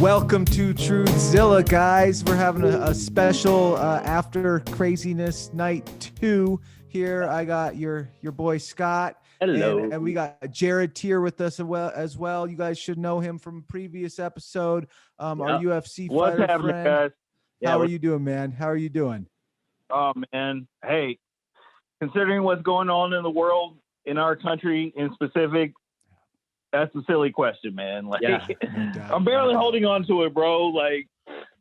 Welcome to Truthzilla, guys. We're having a special after craziness night 2 here. I got your boy Scott. Hello. And we got Jared Teer with us as well. You guys should know him from a previous episode. Our UFC What's fighter happening, friend. guys? How are you doing, man? How are you doing? Oh, man. Hey, considering what's going on in the world, in our country in specific, that's a silly question, man. Like, I'm barely holding on to it, bro. Like,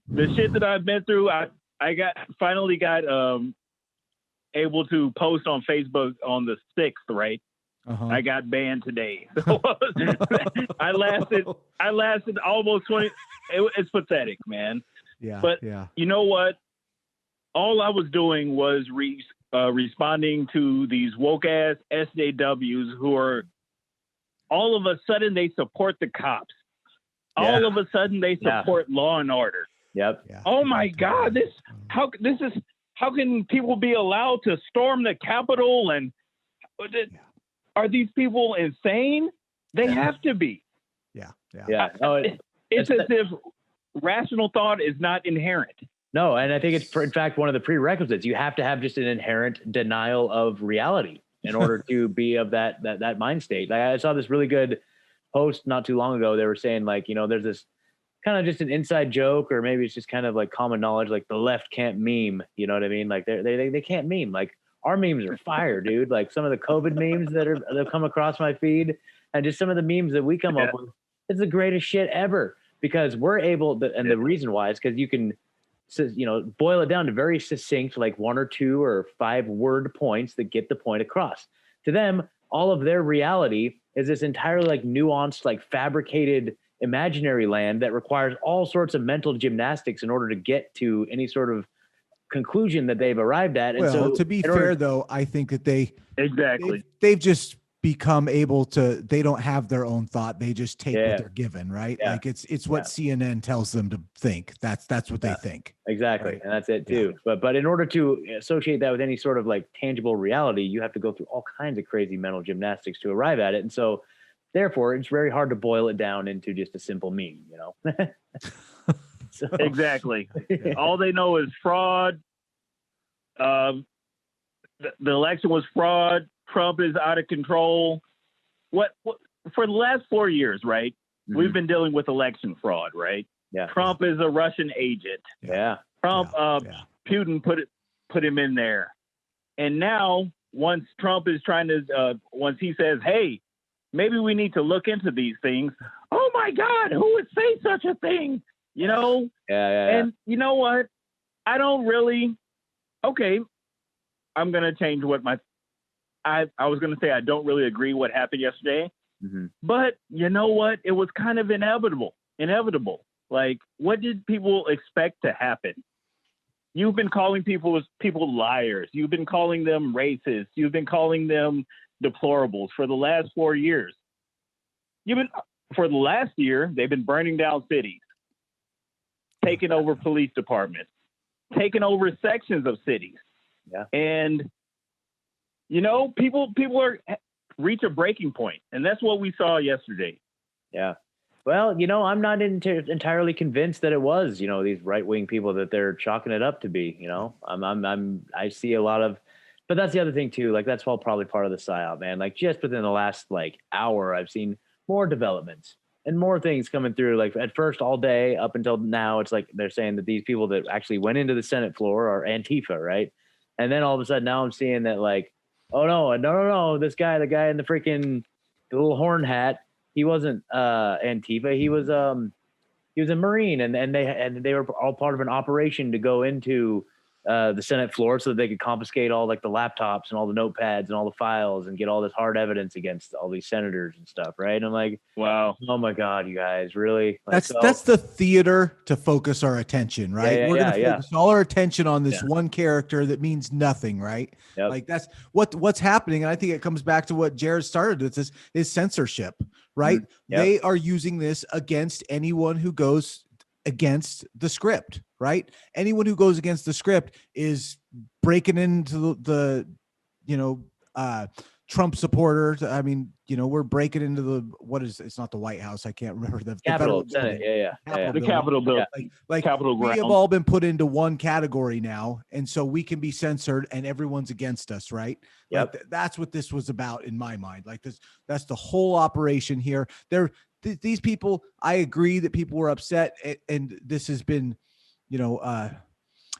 the shit that I've been through, I finally got able to post on Facebook on the 6th, right? I got banned today. So I lasted almost 20. It's pathetic, man. Yeah. But you know what? All I was doing was responding to these woke ass SJWs who are all of a sudden they support the cops. All of a sudden they support law and order. Yep. Yeah. Oh my God! How can people be allowed to storm the Capitol? And are these people insane? They have to be. Yeah. It's as if rational thought is not inherent. No, and I think it's in fact one of the prerequisites. You have to have just an inherent denial of reality in order to be of that mind state. Like, I saw this really good post not too long ago. They were saying, like, you know, there's this kind of just an inside joke, or maybe it's just kind of like common knowledge, like the left can't meme. You know what I mean? Like they can't meme. Like, our memes are fire, dude. Like some of the COVID memes that have come across my feed, and just some of the memes that we come up with, it's the greatest shit ever, because we're able to, and the reason why is because you can, you know, boil it down to very succinct, like 1 or 2 or 5 word points that get the point across. To them, all of their reality is this entirely like nuanced, like fabricated imaginary land that requires all sorts of mental gymnastics in order to get to any sort of conclusion that they've arrived at. And well, so, to be fair, though, I think that they've just become able to, they don't have their own thought. They just take what they're given, right? Like it's what CNN tells them to think. That's what they think. Exactly. Right. And that's it too. But in order to associate that with any sort of like tangible reality, you have to go through all kinds of crazy mental gymnastics to arrive at it. And so therefore it's very hard to boil it down into just a simple meme, you know? So, exactly. All they know is fraud. The election was fraud. Trump is out of control. What for the last 4 years, right? Mm-hmm. We've been dealing with election fraud, right? Yeah. Trump is a Russian agent. Yeah. Trump, Putin put him in there. And now, once Trump is trying to, once he says, hey, maybe we need to look into these things. Oh my God, who would say such a thing? You know? And you know what? I don't really, I'm going to change what I was going to say I don't really agree what happened yesterday, but you know what? It was kind of inevitable. Like, what did people expect to happen? You've been calling people liars. You've been calling them racist. You've been calling them deplorables for the last 4 years. For the last year, they've been burning down cities, taking over police departments, taking over sections of cities. Yeah. And you know, people reach a breaking point, and that's what we saw yesterday. Yeah. Well, you know, I'm not entirely convinced that it was, you know, these right-wing people that they're chalking it up to be. You know, I see a lot of, but that's the other thing too. Like, that's all probably part of the psyop, man. Like, just within the last like hour, I've seen more developments and more things coming through. Like, at first, all day up until now, it's like they're saying that these people that actually went into the Senate floor are Antifa, right? And then all of a sudden, now I'm seeing that, like, oh no! This guy, the guy in the freaking little horn hat, he wasn't Antifa. He was a Marine, and they were all part of an operation to go into the Senate floor so that they could confiscate all like the laptops and all the notepads and all the files and get all this hard evidence against all these senators and stuff, right? And I'm like, wow, oh my God, you guys, really? Like, that's the theater to focus our attention, right? We're going to focus all our attention on this one character that means nothing, right? Yep. Like, that's what's happening. And I think it comes back to what Jared started with, is censorship, right? Mm-hmm. Yep. They are using this against anyone who goes against the script, right? Anyone who goes against the script is breaking into the Trump supporters. I mean, we're breaking into it's not the White House. I can't remember the Capitol, Senate. The Capitol building. Like Capitol we have grounds. all been put into one category now. And so we can be censored and everyone's against us. Right. Yep. Like that's what this was about in my mind. Like that's the whole operation here. These people, I agree that people were upset and this has been,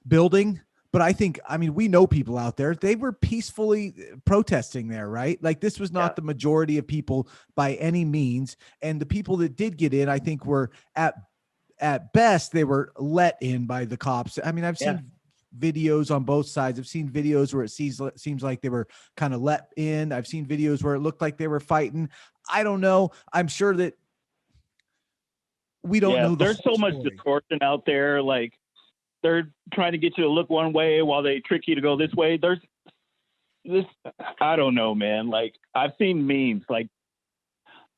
building. But I mean, we know people out there, they were peacefully protesting there, right? Like this was not the majority of people by any means. And the people that did get in, I think were at best, they were let in by the cops. I mean, I've seen videos on both sides. I've seen videos where it seems like they were kind of let in. I've seen videos where it looked like they were fighting. I don't know. I'm sure that we don't know. There's so much distortion out there. Like, they're trying to get you to look one way while they trick you to go this way. There's this, I don't know, man. Like, I've seen memes. Like,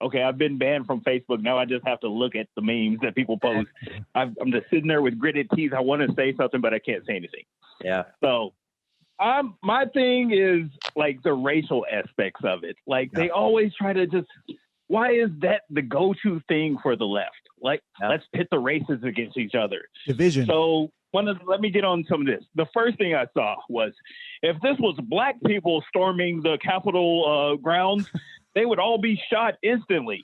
okay, I've been banned from Facebook. Now I just have to look at the memes that people post. I'm just sitting there with gritted teeth. I want to say something, but I can't say anything. Yeah. So my thing is like the racial aspects of it. Like they always try to why is that the go-to thing for the left? Like, let's pit the races against each other. Division. So let me get on some of this. The first thing I saw was if this was black people storming the Capitol grounds, they would all be shot instantly.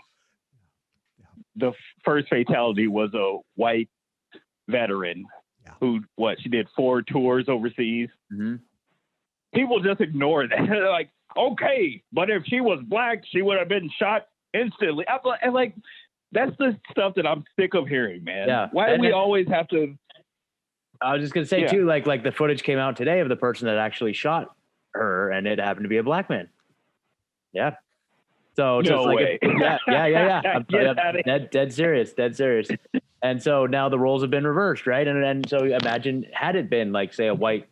The first fatality was a white veteran who, she did 4 tours overseas. Mm-hmm. People just ignore that. They're like, okay, but if she was black, she would have been shot instantly. I'm like, that's the stuff that I'm sick of hearing, man. Yeah. Why do we always have to? I was just gonna say too, like the footage came out today of the person that actually shot her, and it happened to be a black man. Yeah. So just way. I'm dead serious. And so now the roles have been reversed, right? And so imagine had it been like, say, a white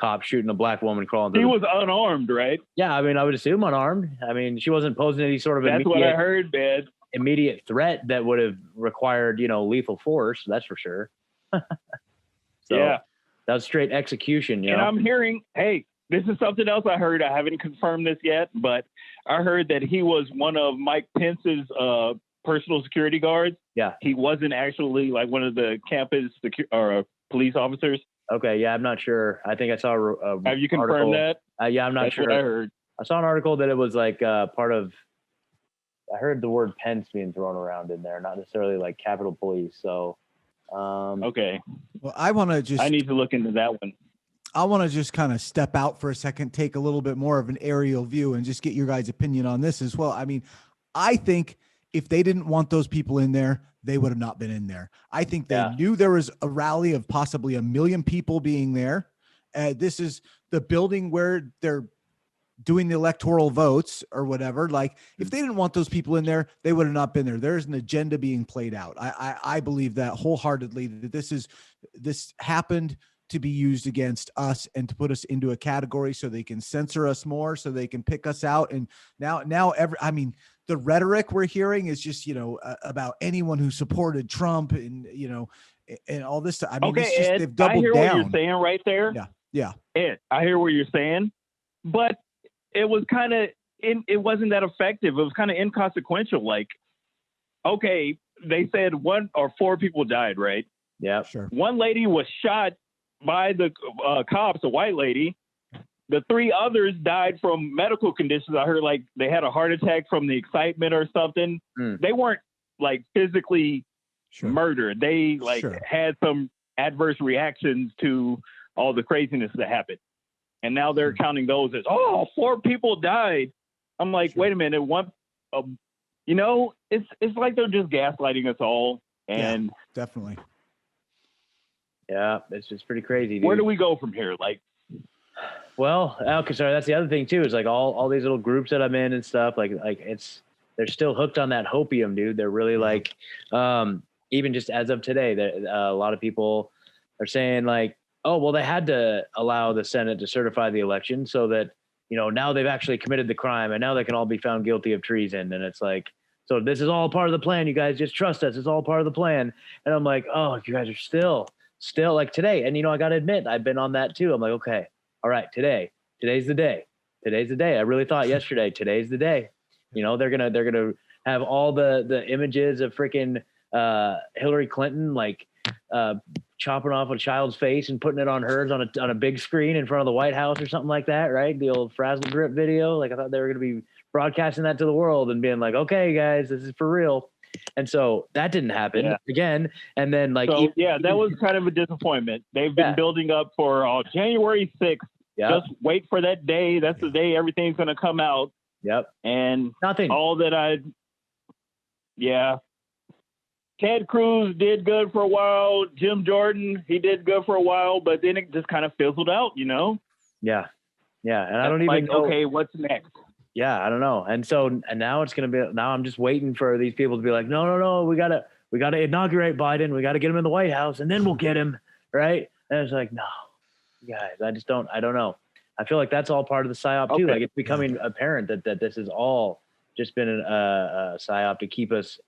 cop shooting a black woman crawling through. He was unarmed, right? Yeah, I mean, I would assume unarmed. I mean, she wasn't posing any sort of That's what I heard, man. Immediate threat that would have required, lethal force. That's for sure. That was straight execution. And I'm hearing, hey, this is something else I heard. I haven't confirmed this yet, but I heard that he was one of Mike Pence's personal security guards. Yeah. He wasn't actually like one of the campus police officers. Okay. Yeah. I'm not sure. I think I saw have you confirmed article. that? Yeah, I'm not sure. What I heard. I saw an article that it was like part of, I heard the word Pence being thrown around in there, not necessarily like Capitol Police. So, okay. Well, I need to look into that one. I want to just kind of step out for a second, take a little bit more of an aerial view and just get your guys' opinion on this as well. I mean, I think if they didn't want those people in there, they would have not been in there. I think they knew there was a rally of possibly 1 million people being there. This is the building where they're doing the electoral votes or whatever. Like if they didn't want those people in there, they would have not been there. There's an agenda being played out. I believe that wholeheartedly, that this happened to be used against us and to put us into a category so they can censor us more, so they can pick us out. And now the rhetoric we're hearing is just, about anyone who supported Trump and, and all this stuff. I mean, it's just, Ed, they've doubled I hear down. what you're saying right there. Yeah. Ed, I hear what you're saying, but it was it wasn't that effective. It was kind of inconsequential. Like, okay, they said 1 or 4 people died, right? Yeah, sure. One lady was shot by the cops, a white lady. The 3 others died from medical conditions. I heard like they had a heart attack from the excitement or something. They weren't like physically murdered. They had some adverse reactions to all the craziness that happened. And now they're counting those as, 4 people died. I'm like, wait a minute. It's like they're just gaslighting us all. And definitely. Yeah, it's just pretty crazy. Dude. Where do we go from here? Like, well, sorry, that's the other thing too, is like all these little groups that I'm in and stuff, like they're still hooked on that hopium, dude. They're really like, even just as of today, a lot of people are saying like, oh, well, they had to allow the Senate to certify the election so that, now they've actually committed the crime and now they can all be found guilty of treason. And it's like, so this is all part of the plan. You guys just trust us. It's all part of the plan. And I'm like, oh, you guys are still like today. And, I got to admit, I've been on that too. I'm like, okay, all right, today's the day. I really thought yesterday, today's the day. You know, they're gonna have all the images of freaking Hillary Clinton, like chopping off a child's face and putting it on hers on a big screen in front of the White House or something like that, right? The old frazzle drip video. Like, I thought they were going to be broadcasting that to the world and being like, okay, guys, this is for real. And so that didn't happen again. And then like, so, that was kind of a disappointment. They've been building up for January 6th. Yep. Just wait for that day. That's the day everything's going to come out. Yep. And nothing. All that Ted Cruz did good for a while. Jim Jordan, he did good for a while, but then it just kind of fizzled out, you know? Yeah. Yeah. And I don't even know. Okay, what's next? Yeah, I don't know. And now it's going to be, now I'm just waiting for these people to be like, no, we got to inaugurate Biden. We got to get him in the White House and then we'll get him. Right. And it's like, no, guys, I don't know. I feel like that's all part of the PSYOP too. Like, it's becoming apparent that this has all just been a PSYOP to keep us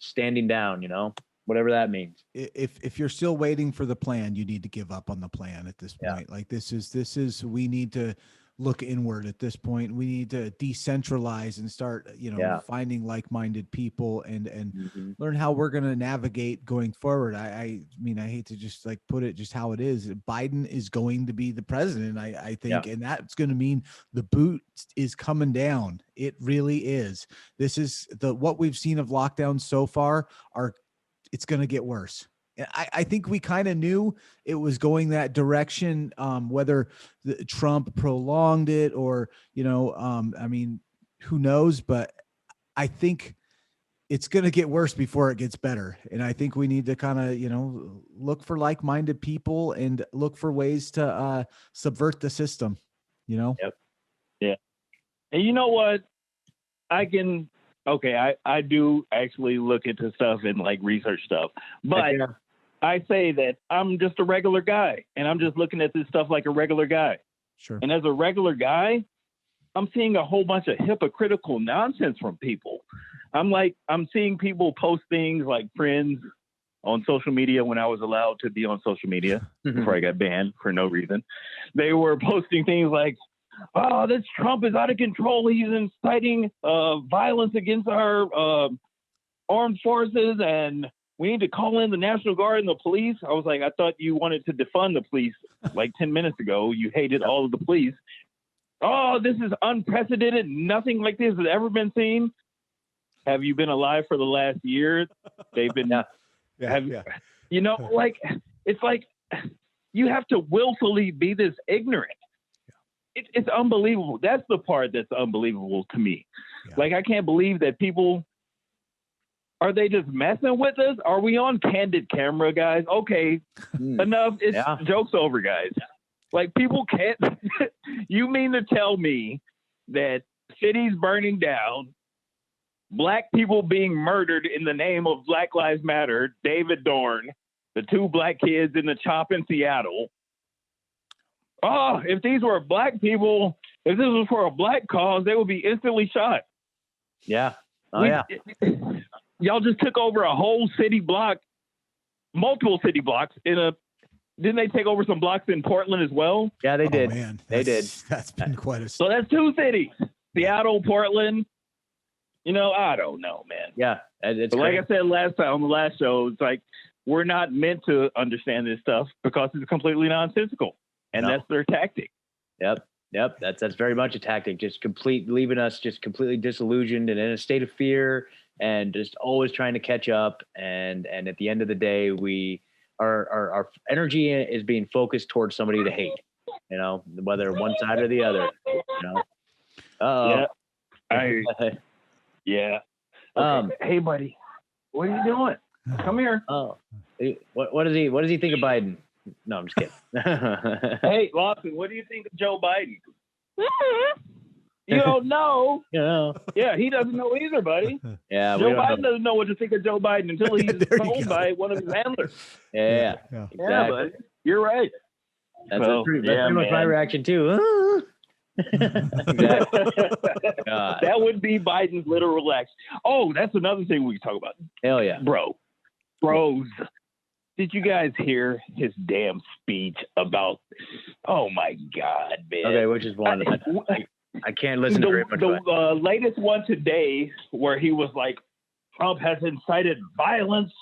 standing down, you know, whatever that means. If you're still waiting for the plan, you need to give up on the plan at this point. Like, this is we need to look inward at this point. We need to decentralize and start, finding like-minded people and learn how we're going to navigate going forward. I mean, I hate to just like put it just how it is. Biden is going to be the president, I think, and that's going to mean the boot is coming down. It really is. This is what we've seen of lockdowns so far it's going to get worse. I think we kind of knew it was going that direction, whether Trump prolonged it or, I mean, who knows, but I think it's going to get worse before it gets better. And I think we need to kind of, look for like-minded people and look for ways to subvert the system, Yep. Yeah. And you know what? I do actually look into stuff and like research stuff, but I say that I'm just a regular guy and I'm just looking at this stuff like a regular guy. Sure. And as a regular guy, I'm seeing a whole bunch of hypocritical nonsense from people. I'm seeing people post things like friends on social media when I was allowed to be on social media before I got banned for no reason. They were posting things like, oh, this Trump is out of control. He's inciting violence against our armed forces, and we need to call in the National Guard and the police. I was like, I thought you wanted to defund the police like 10 minutes ago. You hated all of the police. Oh, this is unprecedented. Nothing like this has ever been seen. Have you been alive for the last year? They've been, like, it's like you have to willfully be this ignorant. It's unbelievable. That's the part that's unbelievable to me. Yeah. Like, I can't believe that people, are they just messing with us? Are we on candid camera, guys? Okay, enough. It's joke's over, guys. Like, people can't, you mean to tell me that cities burning down, black people being murdered in the name of Black Lives Matter, David Dorn, the 2 black kids in the chop in Seattle. Oh, if these were black people, if this was for a black cause, they would be instantly shot. Yeah. Y'all just took over a whole city block, multiple city blocks didn't they take over some blocks in Portland as well? Yeah, they did. Man, they did. That's been quite a... So that's 2 cities, Seattle, Portland. I don't know, man. Yeah. It's but like I said last time on the last show, it's like, we're not meant to understand this stuff because it's completely nonsensical. And that's their tactic. Yep. That's very much a tactic. Just leaving us just completely disillusioned and in a state of fear and just always trying to catch up. And at the end of the day, our energy is being focused towards somebody to hate, whether one side or the other, Yeah. Okay. Hey, buddy, what are you doing? Come here. Oh, what does he think of Biden? No, I'm just kidding. Hey, Lawson, what do you think of Joe Biden? You don't know. Yeah, he doesn't know either, buddy. Yeah, Joe Biden doesn't know what to think of Joe Biden until he's told by one of his handlers. Yeah, exactly. Yeah, buddy. You're right. That's pretty much my reaction too. Exactly. That would be Biden's literal action. Oh, that's another thing we can talk about. Hell yeah. Bros. Did you guys hear his damn speech about, oh my God, man. Okay, which is one? I can't listen to very much. The latest one today, where he was like, Trump has incited violence.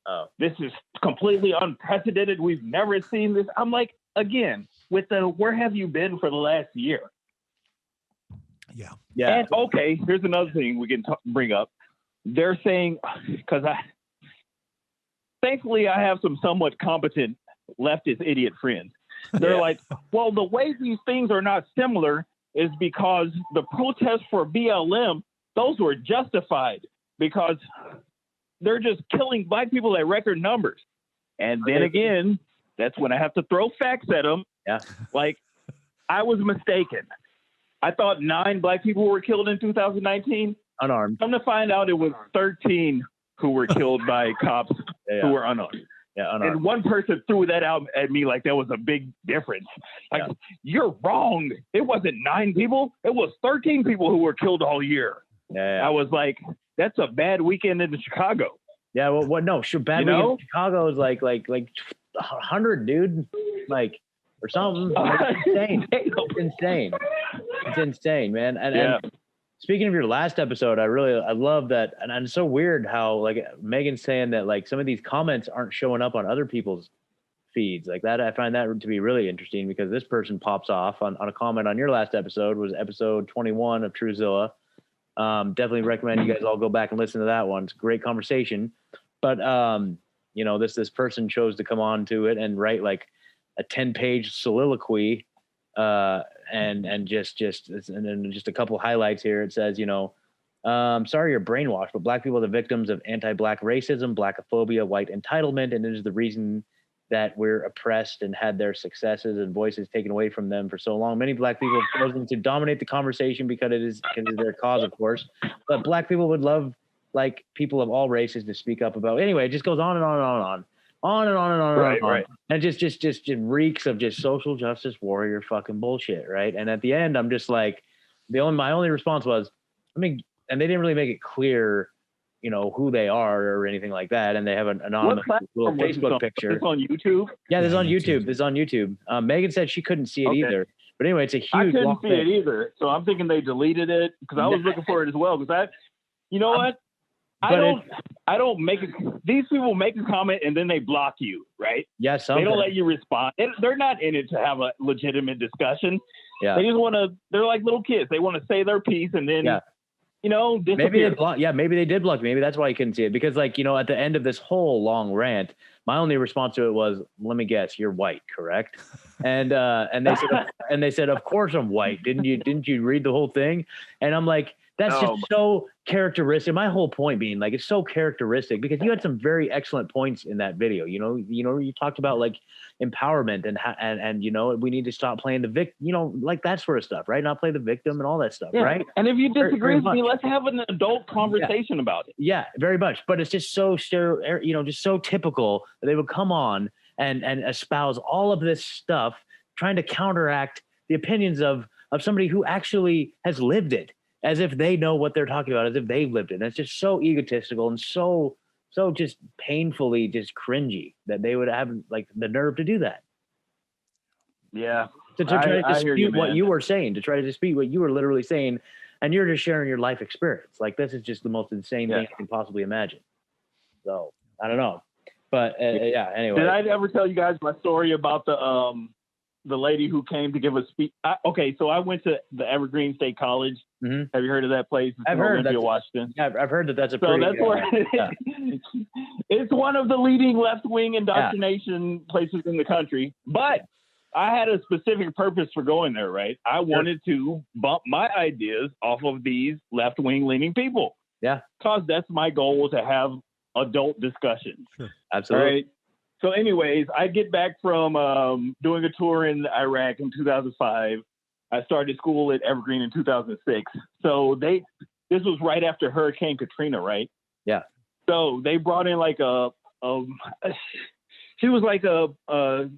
Oh. This is completely unprecedented. We've never seen this. I'm like, again, with the where have you been for the last year? Yeah. And okay, here's another thing we can bring up. They're saying, because thankfully I have some somewhat competent leftist idiot friends. They're like, well, the way these things are not similar is because the protests for BLM, those were justified because they're just killing black people at record numbers. And then again, that's when I have to throw facts at them. Yeah. Like, I was mistaken. I thought 9 black people were killed in 2019. Unarmed. Come to find out, it was 13 who were killed by cops who were unarmed. Yeah, unarmed. And one person threw that out at me like that was a big difference. Like, you're wrong. It wasn't 9 people. It was 13 people who were killed all year. I was like, that's a bad weekend in Chicago. Yeah, well, what? No, sure. Bad weekend in Chicago is like 100, dude. Like, or something. Like, it's insane. It's insane. It's insane, man. And speaking of your last episode, I love that. And it's so weird how like Megan's saying that like some of these comments aren't showing up on other people's feeds like that. I find that to be really interesting because this person pops off on a comment on your last episode, was episode 21 of Truthzilla. Definitely recommend you guys all go back and listen to that one. It's a great conversation. But this person chose to come on to it and write like a 10-page soliloquy. And just a couple highlights here. It says, sorry you're brainwashed, but black people are the victims of anti-black racism, blackophobia, white entitlement, and it is the reason that we're oppressed and had their successes and voices taken away from them for so long. Many black people have chosen to dominate the conversation because it is their cause, of course. But black people would love like people of all races to speak up about. Anyway, it just goes on and on and on and on. On and on and on and on. Right. And just reeks of just social justice warrior fucking bullshit, right? And at the end, I'm just like, my only response was, and they didn't really make it clear, who they are or anything like that. And they have an anonymous little Facebook picture. It's on YouTube? Yeah, this is on YouTube. This is on YouTube. Megan said she couldn't see it either. But anyway, it's a huge. I couldn't see it either. So I'm thinking they deleted it because I was looking for it as well. Because what? I don't make it. These people make a comment and then they block you, right? Yes. They don't let you respond. They're not in it to have a legitimate discussion. Yeah. They just want to. They're like little kids. They want to say their piece and then, disappear. Maybe they block. Yeah, maybe they did block me. Maybe that's why you couldn't see it because, at the end of this whole long rant, my only response to it was, "Let me guess, you're white, correct?" And they said, "Of course I'm white. Didn't you read the whole thing?" And I'm like. That's just so characteristic. My whole point being like, it's so characteristic because you had some very excellent points in that video. You talked about like empowerment and we need to stop playing the victim, like that sort of stuff, right? Not play the victim and all that stuff, right? And if you disagree with me, let's have an adult conversation about it. Yeah, very much. But it's just so just so typical that they would come on and espouse all of this stuff, trying to counteract the opinions of somebody who actually has lived it. As if they know what they're talking about, as if they've lived it. And it's just so egotistical and so just painfully just cringy that they would have like the nerve to do that. Yeah. To try to dispute what you were saying, to try to dispute what you were literally saying. And you're just sharing your life experience. Like this is just the most insane thing I can possibly imagine. So I don't know. But anyway. Did I ever tell you guys my story about the lady who came to give a speech? So I went to the Evergreen State College. Mm-hmm. Have you heard of that place? I've heard Olympia, Washington. Yeah, I've heard that's a pretty. So that's it's one of the leading left-wing indoctrination places in the country. But I had a specific purpose for going there, right? I wanted to bump my ideas off of these left-wing leaning people. Yeah. Because that's my goal, to have adult discussions. Sure. Absolutely. Right? So anyways, I get back from doing a tour in Iraq in 2005. I started school at Evergreen in 2006. So this was right after Hurricane Katrina, right? Yeah. So they brought in like she was like a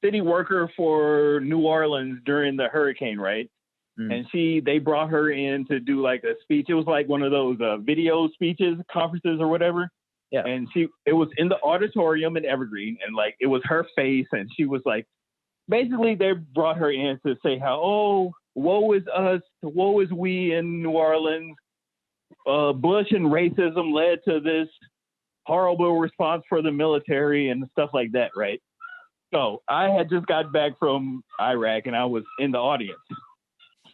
city worker for New Orleans during the hurricane, right? And they brought her in to do like a speech. It was like one of those video speeches, conferences or whatever. Yeah. And it was in the auditorium in Evergreen, and like it was her face, and she was like, basically they brought her in to say how, woe is us, woe is we in New Orleans. Bush and racism led to this horrible response for the military and stuff like that, right? So I had just got back from Iraq and I was in the audience.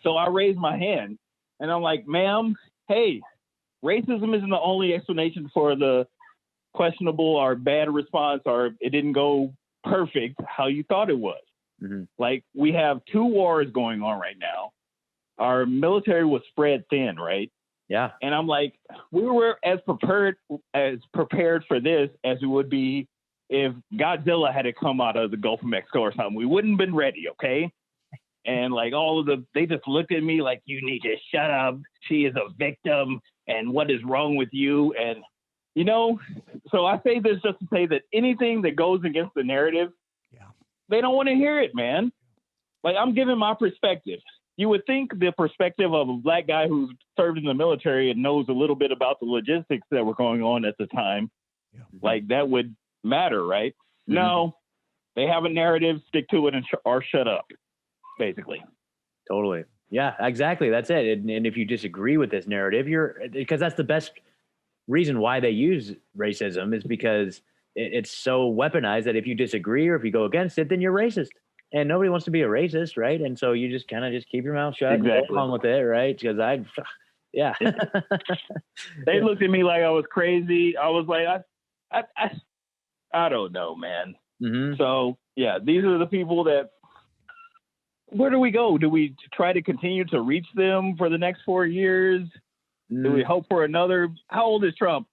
So I raised my hand and I'm like, ma'am, hey, racism isn't the only explanation for the questionable or bad response, or it didn't go perfect how you thought it was. Mm-hmm. Like, we have 2 wars going on right now. Our military was spread thin, right? Yeah. And I'm like, we were as prepared for this as we would be if Godzilla had to come out of the Gulf of Mexico or something. We wouldn't have been ready, okay? And like they just looked at me like, you need to shut up. She is a victim. And what is wrong with you? And, you know, so I say this just to say that anything that goes against the narrative, they don't want to hear it, man. Like, I'm giving my perspective. You would think the perspective of a black guy who's served in the military and knows a little bit about the logistics that were going on at the time, like that would matter, right? Mm-hmm. No, they have a narrative, stick to it, or shut up, basically. Totally. Yeah, exactly. That's it. And if you disagree with this narrative, because that's the best reason why they use racism, is because it's so weaponized that if you disagree or if you go against it, then you're racist. And nobody wants to be a racist, right? And so you just kind of just keep your mouth shut and go along with it, right? Because they looked at me like I was crazy. I was like, I don't know, man. Mm-hmm. So yeah, these are the people that. Where do we go? Do we try to continue to reach them for the next 4 years? Do we hope for another? How old is Trump?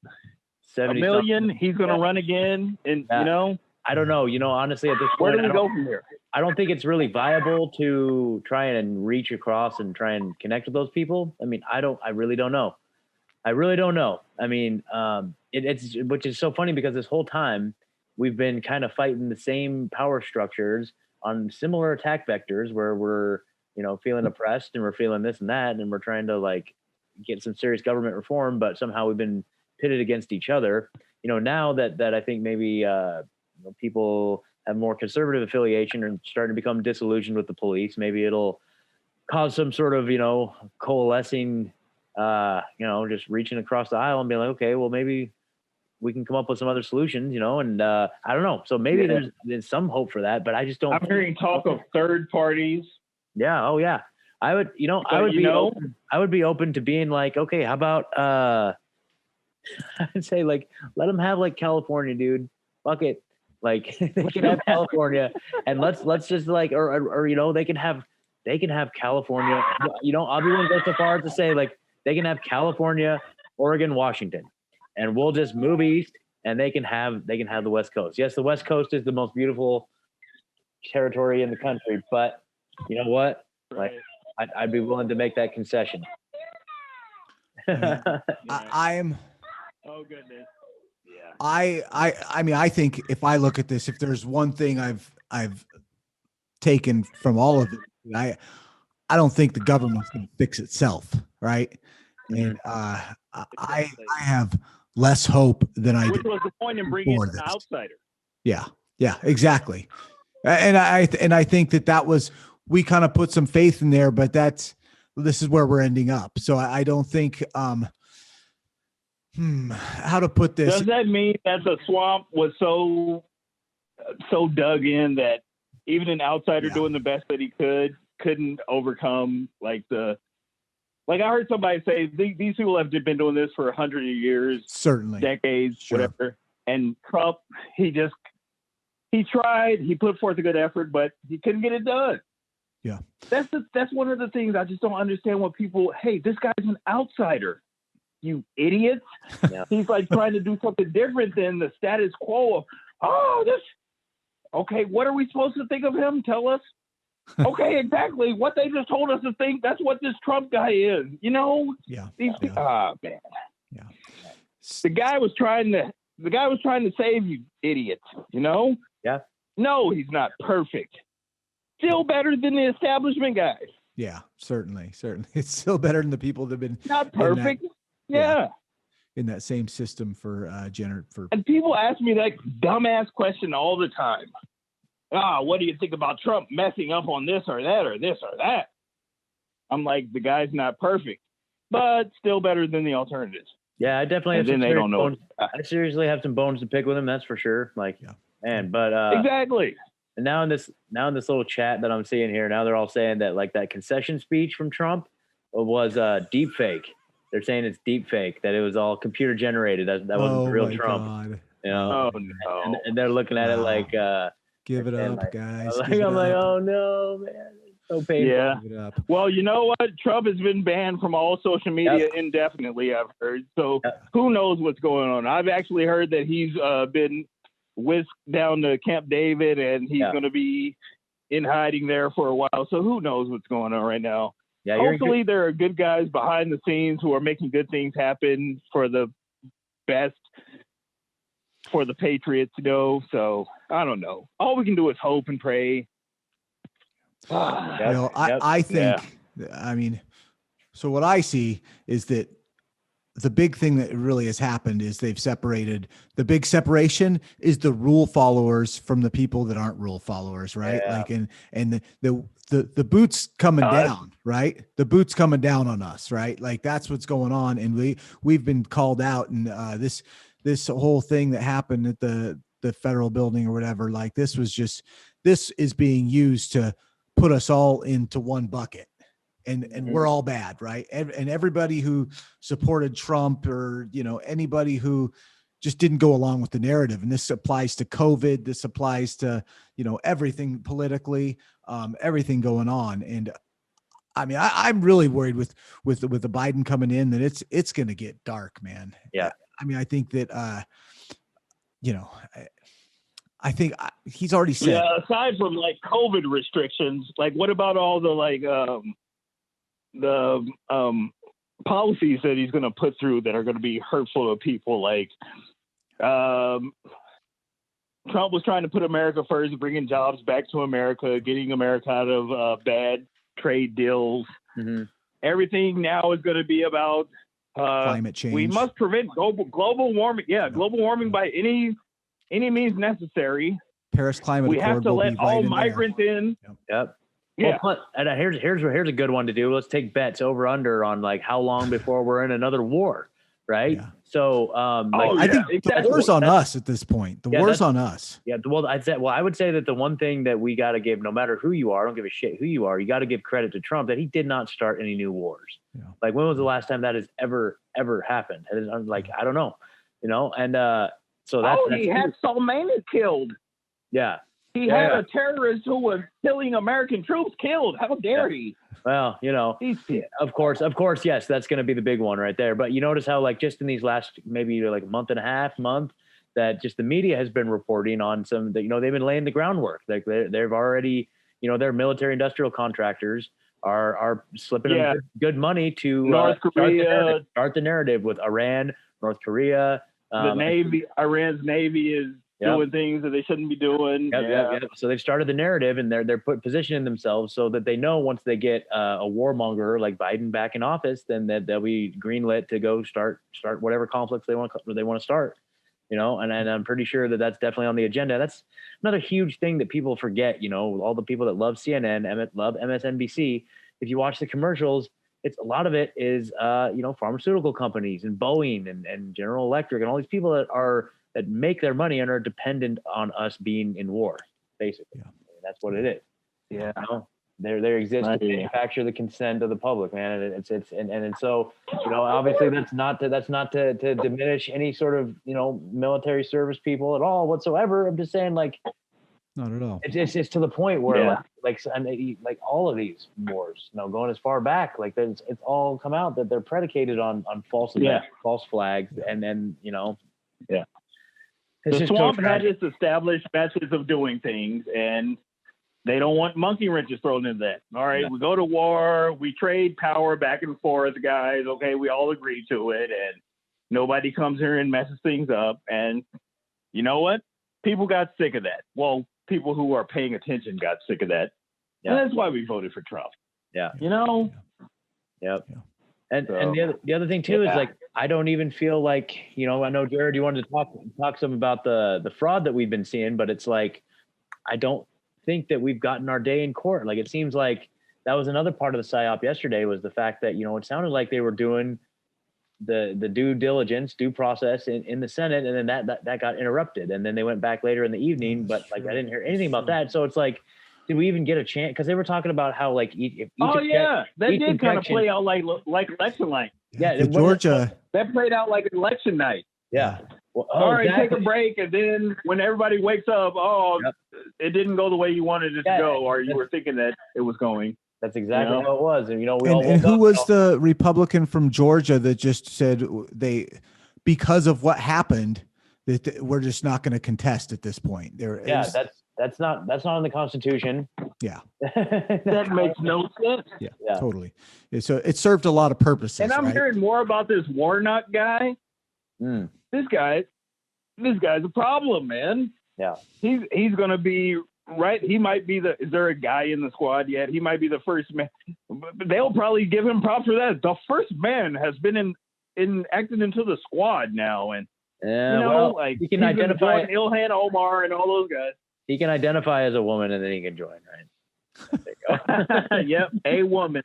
70 1 million. He's going to run again, and you know. I don't know. You know, honestly, at this point, where do we go from here? I don't think it's really viable to try and reach across and try and connect with those people. I mean, I really don't know. I mean, it's which is so funny because this whole time we've been kind of fighting the same power structures on similar attack vectors where we're, you know, feeling oppressed and we're feeling this and that, and we're trying to like get some serious government reform, but somehow we've been pitted against each other. You know, now that I think maybe people have more conservative affiliation and starting to become disillusioned with the police, maybe it'll cause some sort of, you know, coalescing, just reaching across the aisle and being like, okay, well, maybe we can come up with some other solutions, you know, and I don't know. So maybe there's some hope for that, but I just don't. I'm hearing talk of third parties. Yeah. Oh yeah. I would be open to being like, okay, how about, I'd say like, let them have like California, dude. Fuck it. Like they can have California, and let's just like, or you know, they can have California. You know, I'll be willing to go so far as to say like they can have California, Oregon, Washington, and we'll just move east, and they can have the West Coast. Yes, the West Coast is the most beautiful territory in the country, but you know what? Like, I'd be willing to make that concession. I'm. Oh goodness. Yeah. I mean, I think if I look at this, if there's one thing I've taken from all of it, I don't think the government's going to fix itself, right? And I have less hope than I Which did. was the point in bringing an outsider? Yeah, exactly. And I think that was, we kind of put some faith in there, but this is where we're ending up. So I don't think how to put this. Does that mean that the swamp was so dug in that even an outsider doing the best that he couldn't overcome like I heard somebody say these people have been doing this for 100 years, certainly decades, whatever. And Trump, he tried, he put forth a good effort, but he couldn't get it done. Yeah, that's one of the things I just don't understand. What people, hey, this guy's an outsider. You idiots. Yeah. He's like trying to do something different than the status quo of, okay, what are we supposed to think of him? Tell us. Okay, exactly. What they just told us to think, that's what this Trump guy is, you know? Yeah. Man. Yeah. The guy was trying to save you, idiots, you know? Yeah. No, he's not perfect. Still better than the establishment guys. Yeah, certainly. It's still better than the people that have been not perfect. Yeah. In that same system for and people ask me that dumbass question all the time. What do you think about Trump messing up on this or that or this or that? I'm like, the guy's not perfect, but still better than the alternatives. Yeah, I definitely have some serious bones. I seriously have some bones to pick with him, that's for sure. Like, man, but exactly. And now in this little chat that I'm seeing here, now they're all saying that like that concession speech from Trump was deep fake. They're saying it's deep fake, that it was all computer generated. That wasn't the real Trump. God. You know? Oh no. And they're looking at it like give it up, like, guys. I'm like, oh no, man. It's so painful. Yeah. Well, you know what? Trump has been banned from all social media indefinitely, I've heard. So who knows what's going on? I've actually heard that he's been whisked down to Camp David, and he's going to be in hiding there for a while. So who knows what's going on right now? Yeah, hopefully there are good guys behind the scenes who are making good things happen for the best for the Patriots, you know. So I don't know. All we can do is hope and pray. I think, I mean, so what I see is that the big thing that really has happened is they've separated. The big separation is the rule followers from the people that aren't rule followers, right? Yeah. Like, and the boot's coming down, right? The boot's coming down on us, right? Like that's what's going on. And we've been called out, and this whole thing that happened at the federal building or whatever, like this is being used to put us all into one bucket. And we're all bad, right? And everybody who supported Trump, or, you know, anybody who just didn't go along with the narrative. And this applies to COVID. This applies to, you know, everything politically, everything going on. And I mean, I'm really worried with the Biden coming in, that it's going to get dark, man. Yeah. I mean, I think that, you know, I think he's already said. Yeah. Aside from like COVID restrictions, like what about all the like, the policies that he's going to put through that are going to be hurtful to people? Like Trump was trying to put America first, bringing jobs back to America, getting America out of bad trade deals. Mm-hmm. Everything now is going to be about climate change. We must prevent global warming. Yeah, global warming by any means necessary. Paris Climate we Accord have to let all migrants in. Yep. Yeah. Well, and here's a good one to do. Let's take bets over under on like how long before we're in another war, right? Yeah. So, I think the war's on us at this point. The war's on us. Yeah. Well, I would say that the one thing that we got to give, no matter who you are, I don't give a shit who you are, you got to give credit to Trump that he did not start any new wars. Yeah. Like, when was the last time that has ever happened? Like, I don't know, you know. And so that's he had Soleimani killed. Yeah. He had a terrorist who was killing American troops killed. How dare he? Well, you know, of course, yes, that's going to be the big one right there. But you notice how, like, just in these last maybe like a month and a half, that just the media has been reporting on some that, you know, they've been laying the groundwork. Like they've already, you know, their military industrial contractors are slipping them good money to North Korea, start the narrative with Iran, North Korea. The Navy, Iran's Navy is doing things that they shouldn't be doing. Yep. So they've started the narrative, and they're positioning themselves so that they know once they get a warmonger like Biden back in office, then that they'll be greenlit to go start whatever conflicts they want to start. You know, and I'm pretty sure that that's definitely on the agenda. That's another huge thing that people forget. You know, all the people that love CNN, love MSNBC. If you watch the commercials, a lot of it is you know, pharmaceutical companies and Boeing and General Electric and all these people that make their money and are dependent on us being in war, basically. Yeah. That's what it is. Yeah. You know? They exist to manufacture the consent of the public, man. And so, you know, obviously that's not to diminish any sort of, you know, military service people at all whatsoever. I'm just saying, like, not at all. It's to the point where like all of these wars, you know, going as far back, like it's all come out that they're predicated on false flags, and then, you know. Yeah. The swamp had its established methods of doing things, and they don't want monkey wrenches thrown in that. All right, we go to war, we trade power back and forth, guys. Okay, we all agree to it, and nobody comes here and messes things up. And you know what? People got sick of that. Well, people who are paying attention got sick of that. Yeah. And that's why we voted for Trump. Yeah. You know? Yep. Yeah. And the other thing too is, like, I don't even feel like, you know, I know, Jared, you wanted to talk some about the fraud that we've been seeing, but it's like, I don't think that we've gotten our day in court. Like, it seems like that was another part of the psyop yesterday, was the fact that, it sounded like they were doing the due diligence, due process in the Senate, and then that got interrupted, and then they went back later in the evening. But I didn't hear anything about that. So it's like, did we even get a chance? Because they were talking about how like that did kind of play out like election night. Yeah, Georgia, that played out like election night. Yeah. Well, all right, take a break, and then when everybody wakes up, it didn't go the way you wanted it to go, or you were thinking that it was going. That's exactly how it was. And, and who was the Republican from Georgia that just said because of what happened, that we're just not going to contest at this point? That's not in the Constitution. Yeah. That makes no sense. Yeah, totally. So it served a lot of purposes. And I'm hearing more about this Warnock guy. This guy's a problem, man. Yeah. He's going to be right. He might be is there a guy in the squad yet? He might be the first man. They'll probably give him props for that. The first man has been acted into the squad now. And, he can identify Ilhan Omar and all those guys. He can identify as a woman, and then he can join, right? There you go. Yep, a woman.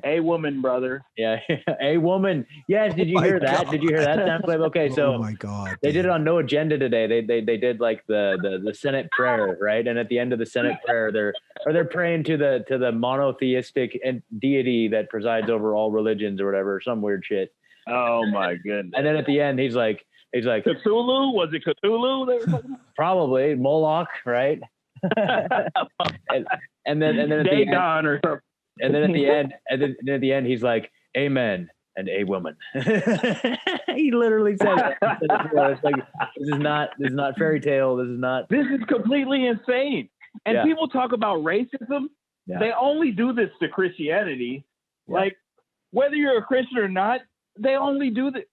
A woman, brother. Yeah, a woman. Yes, did you hear that? Did you hear that sound clip? Okay, so oh my God, they did it on No Agenda today. They did like the Senate prayer, right? And at the end of the Senate prayer, they're praying to the monotheistic deity that presides over all religions or whatever, some weird shit. Oh my goodness. And then at the end, he's like Cthulhu? Was it Cthulhu they were talking about? Probably Moloch, right? and then at the end, or something. And then at the end, he's like, "Amen," and a woman. He literally said that. It's like, this is not fairy tale. This is completely insane. And people talk about racism. Yeah. They only do this to Christianity. Yeah. Like, whether you're a Christian or not, they only do this.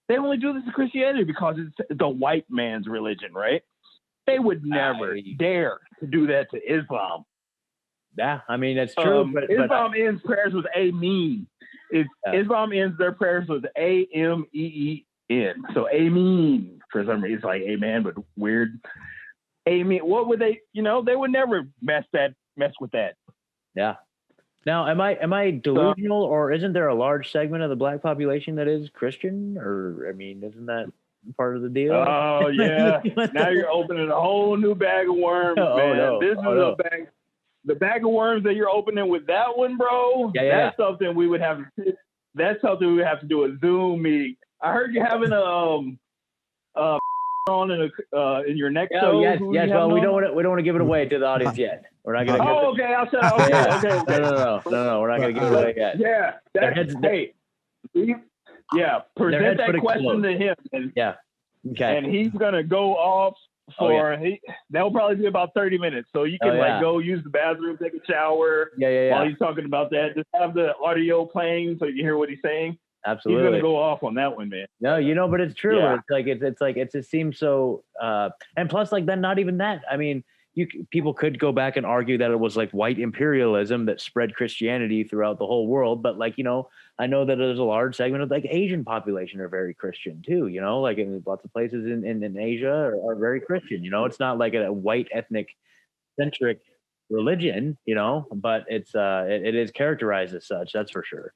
They only do this to Christianity because it's the white man's religion, right? They would never dare to do that to Islam. Yeah, I mean, that's true. But Islam ends prayers with Amen. Islam ends their prayers with A-M-E-E-N. So Amen, for some reason, it's like amen, but weird. Amen. What would they, they would never mess with that. Yeah. Now, am I delusional, or isn't there a large segment of the black population that is Christian? Or, I mean, isn't that part of the deal? Oh, yeah. Now you're opening a whole new bag of worms, man. No. This is a bag. The bag of worms that you're opening with that one, bro. That's something we would have. That's something we would have to do a Zoom meeting. I heard you having on in your next show. Yes. Well, we don't want to give it away to the audience yet. We're not going to. Oh, okay. I'll say. Okay. No. We're not going to give it away yet. Yeah. Present that question to him. Okay. And he's going to go off for that'll probably be about 30 minutes. So you can go use the bathroom, take a shower. While he's talking about that, just have the audio playing so you can hear what he's saying. Absolutely. He's gonna go off on that one, man. No, but it's true. Yeah. It just seems so. And plus, like, then not even that. I mean, people could go back and argue that it was like white imperialism that spread Christianity throughout the whole world. But like, I know that there's a large segment of like Asian population are very Christian too. Like in lots of places in Asia are very Christian. It's not like a white ethnic centric religion. But it is characterized as such. That's for sure.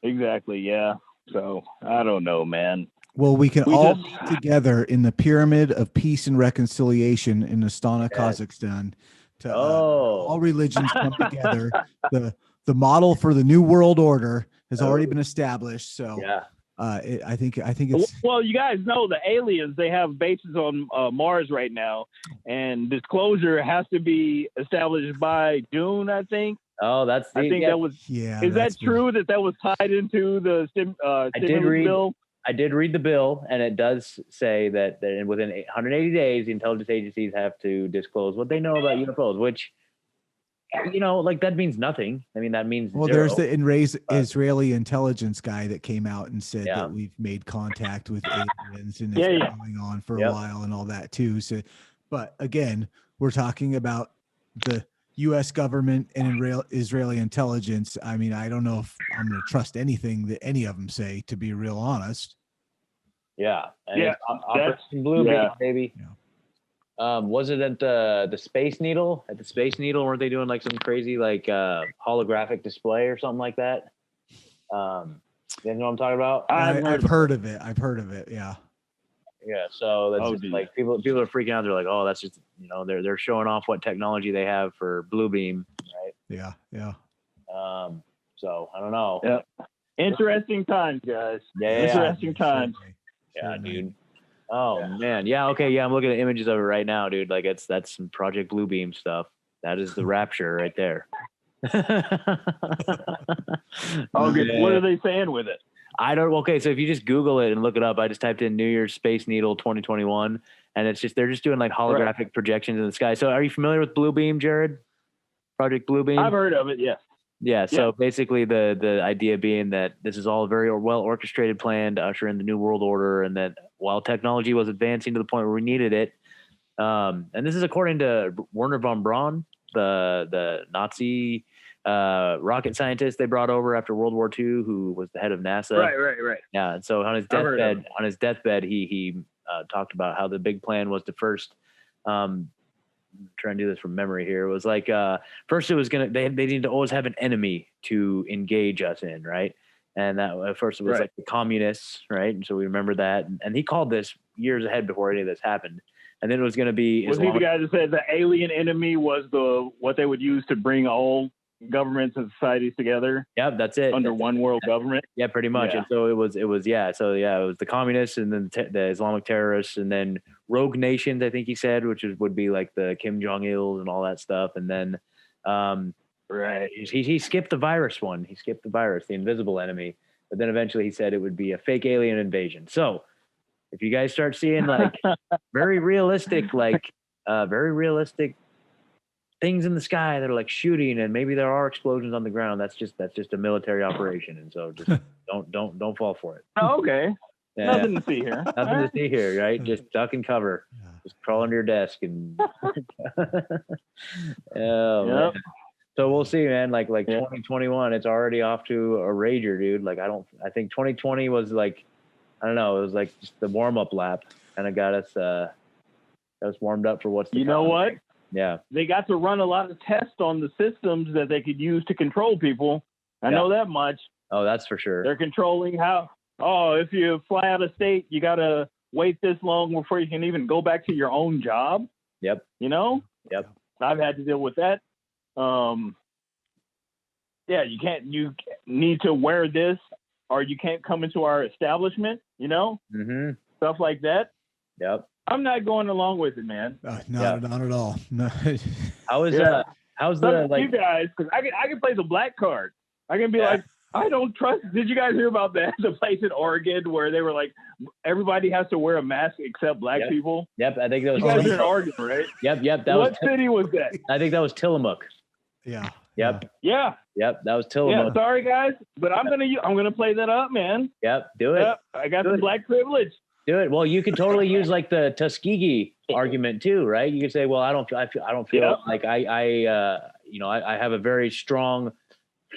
Exactly. Yeah. So I don't know, man. Well, we can all meet together in the Pyramid of Peace and Reconciliation in Astana, Kazakhstan. To all religions come together. The model for the New World Order has already been established. So I think it's. Well, you guys know the aliens, they have bases on Mars right now, and disclosure has to be established by June, I think. Oh, that was. Yeah. Is that true that was tied into the stimulus bill? I did read the bill, and it does say that within 180 days, the intelligence agencies have to disclose what they know about UFOs, which, like, that means nothing. I mean, that means zero. There's the Israeli intelligence guy that came out and said that we've made contact with aliens, and it's been going on for a while and all that too. So, but again, we're talking about the U.S. government and Israeli intelligence. I mean, I don't know if I'm going to trust anything that any of them say, to be real honest. Yeah. And Operation Blue Beam, baby. Was it at the Space Needle? At the Space Needle, weren't they doing like some crazy like holographic display or something like that? You know what I'm talking about? I've heard of it. I've heard of it. Yeah. Yeah. So that's just, like people are freaking out. They're like, oh, that's just, you know, they're showing off what technology they have for Bluebeam, right? Yeah. Yeah. So I don't know. Yeah. Interesting times, guys. Yeah. Interesting times. Yeah, dude. Oh man. Yeah. Okay. Yeah. I'm looking at images of it right now, dude. Like that's some Project Bluebeam stuff. That is the rapture right there. Okay. What are they saying with it? I don't. Okay. So if you just Google it and look it up, I just typed in New Year's Space Needle 2021, and it's just, they're just doing like holographic projections in the sky. So are you familiar with Bluebeam, Jared? Project Bluebeam? I've heard of it. Yes. Yeah. So basically the idea being that this is all a very well orchestrated plan to usher in the new world order. And that while technology was advancing to the point where we needed it, and this is according to Werner von Braun, the Nazi rocket scientist they brought over after World War II, who was the head of NASA. Right. Yeah. And so on his deathbed, he talked about how the big plan was to first, try and do this from memory here. It was like, first it was they need to always have an enemy to engage us in. Right. And that at first it was like the communists. Right. And so we remember that. And he called this years ahead before any of this happened. And then it was going to be, was he the guy that said the alien enemy was what they would use to bring all governments and societies together? Yeah, that's it. Under one world government. Yeah, pretty much. Yeah. And so it was it was the communists, and then the Islamic terrorists, and then rogue nations, I think he said, which would be like the Kim Jong-il and all that stuff. And then he skipped the virus one. He skipped the virus, the invisible enemy. But then eventually he said it would be a fake alien invasion. So if you guys start seeing like very realistic things in the sky that are like shooting, and maybe there are explosions on the ground, that's just a military operation. And so just don't fall for it. Oh, okay. Yeah. Nothing to see here. Nothing to see here, right? Just duck and cover. Yeah. Just crawl under your desk and man. So we'll see, man. Like 2021, it's already off to a rager, dude. Like I think 2020 was like, I don't know, it was like just the warm-up lap, kind of got us warmed up for what's to come. You know what? Yeah. They got to run a lot of tests on the systems that they could use to control people. I know that much. Oh, that's for sure. They're controlling if you fly out of state, you got to wait this long before you can even go back to your own job. Yep. You know? Yep. I've had to deal with that. You need to wear this, or you can't come into our establishment, you know? Mm-hmm. Stuff like that. Yep. I'm not going along with it, man. Not at all. No. How's you guys? Because I can play the black card. I can be like, I don't trust. Did you guys hear about that? The place in Oregon where they were like, everybody has to wear a mask except black people. Yep, I think that was. You guys are in Oregon, right? Yep. What city was that? I think that was Tillamook. Yeah. Yep. Yeah. Yep, that was Tillamook. Yeah, sorry guys, but I'm gonna play that up, man. Yep, do it. Yep, I got the black privilege. Do it. Well, you could totally use like the Tuskegee argument too, right? You could say, well, I don't feel like I have a very strong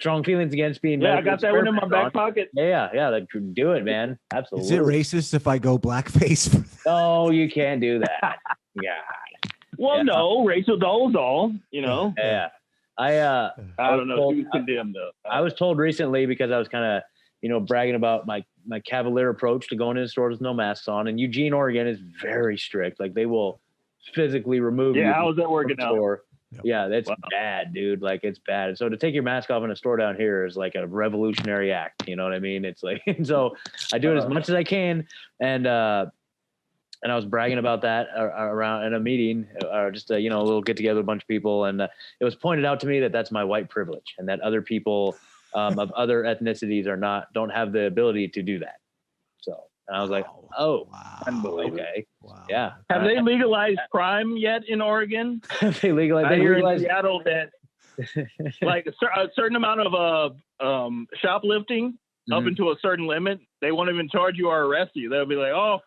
feelings against being. Yeah, I got that one in my back pocket. Yeah, like, do it, man. Absolutely. Is it racist if I go blackface? No, you can't do that. Yeah. Well, no, Rachel Dolezal, you know. Yeah. I don't know. She was condemned though. I was told recently, because I was kind of, bragging about my cavalier approach to going into stores with no masks on. And Eugene, Oregon is very strict. Like they will physically remove you. Yeah, how's that working out? Yep. Yeah, that's bad, dude. Like it's bad. So to take your mask off in a store down here is like a revolutionary act. You know what I mean? It's like, so I do it as much as I can. And I was bragging about that around in a meeting, or just a little get together with a bunch of people. And it was pointed out to me that that's my white privilege, and that other people of other ethnicities don't have the ability to do that. So and I was like, oh, wow. Okay. Wow. Yeah. Have they legalized crime yet in Oregon? They legalized. I hear in Seattle that like a certain amount of shoplifting up into a certain limit, they won't even charge you or arrest you. They'll be like, oh.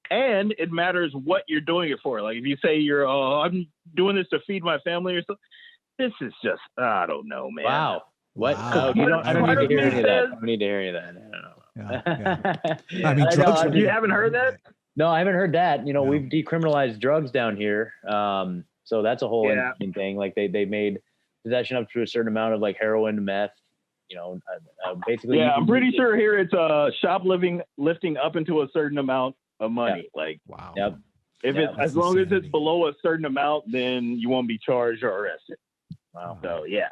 And it matters what you're doing it for. Like if you say I'm doing this to feed my family or something, this is just, I don't know, man. Wow. What? Wow. I don't need to hear any of that. I don't need to hear any of that. I don't know. Yeah. I mean, drugs. You haven't heard that? No, I haven't heard that. You know, we've decriminalized drugs down here. So that's a whole interesting thing. Like they made possession up to a certain amount of like heroin, meth, you know, basically. Yeah, I'm pretty sure here it's lifting up into a certain amount of money. Yeah. Like, wow. Yep. If it's as long as it's below a certain amount, then you won't be charged or arrested. Wow. So yeah.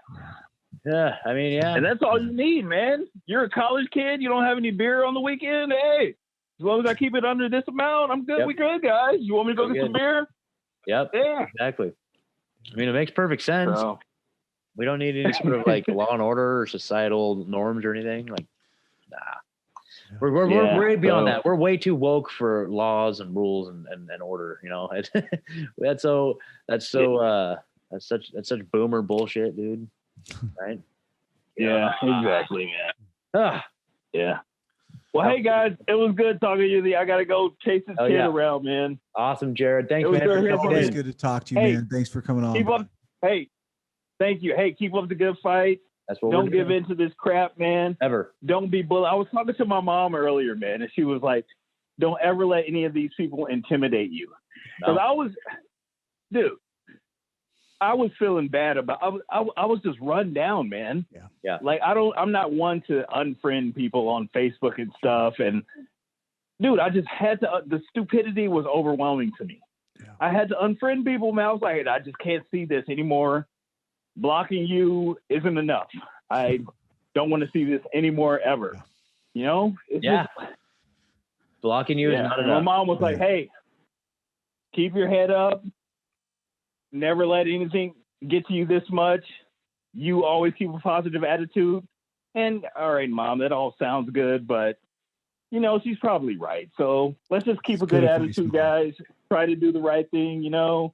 Yeah, I mean, yeah. And that's all you need, man. You're a college kid. You don't have any beer on the weekend. Hey, as long as I keep it under this amount, I'm good. Yep. We good, guys. You want me to go get some beer? Yep. Yeah. Exactly. I mean, it makes perfect sense. So, we don't need any sort of like law and order or societal norms or anything. Like, nah. We're way beyond that. We're way too woke for laws and rules and order. You know, that's such boomer bullshit, dude. Right? Yeah, exactly, man. Yeah. Well, hey guys, it was good talking to you. I gotta go chase this kid around, man. Awesome, Jared. Thanks, man. It's good to talk to you, man. Thanks for coming on. Keep up. Hey, thank you. Hey, keep up the good fight. That's what Don't give in to this crap, man. Ever. Don't be bullied. I was talking to my mom earlier, man, and she was like, "Don't ever let any of these people intimidate you." Because I was feeling bad about. I was just run down, man. Yeah. Like I'm not one to unfriend people on Facebook and stuff. And dude, I just had to. The stupidity was overwhelming to me. Yeah. I had to unfriend people, man. I was like, I just can't see this anymore. Blocking you isn't enough. I don't want to see this anymore ever. Yeah. You know? It's just, blocking you is not enough. My mom was like, "Hey, keep your head up. Never let anything get to you this much. You always keep a positive attitude." And all right, Mom, that all sounds good, but you know, she's probably right. So let's just keep a good attitude, guys. Try to do the right thing, you know,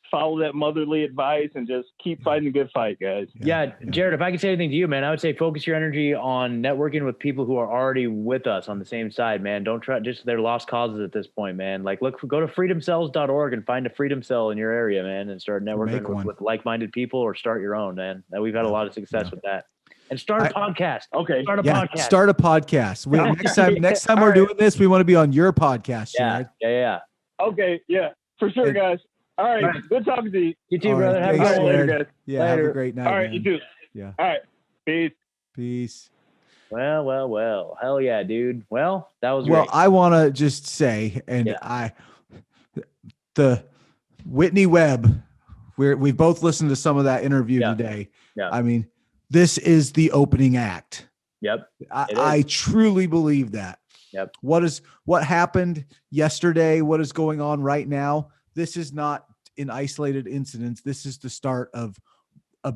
follow that motherly advice and just keep fighting the good fight, guys. Yeah. Jared, if I could say anything to you, man, I would say focus your energy on networking with people who are already with us on the same side, man. Don't try just their lost causes at this point, man. Like go to freedomcells.org and find a freedom cell in your area, man, and start networking with like-minded people or start your own, man. We've had a lot of success with that. And start a podcast. Okay. Start a podcast. Next time we're doing this, we want to be on your podcast, Jared. Yeah. Okay. Yeah, for sure, guys. All right. Good talking to you. You too, brother. Have a good later, guys. Yeah. Have a great night. All right. Man. You too. Yeah. All right. Peace. Well. Hell yeah, dude. Well, that was well. great. I want to just say, the Whitney Webb. We've both listened to some of that interview today. Yeah. I mean, this is the opening act. Yep. I truly believe that. Yep. What happened yesterday? What is going on right now? This is not an isolated incident. This is the start of a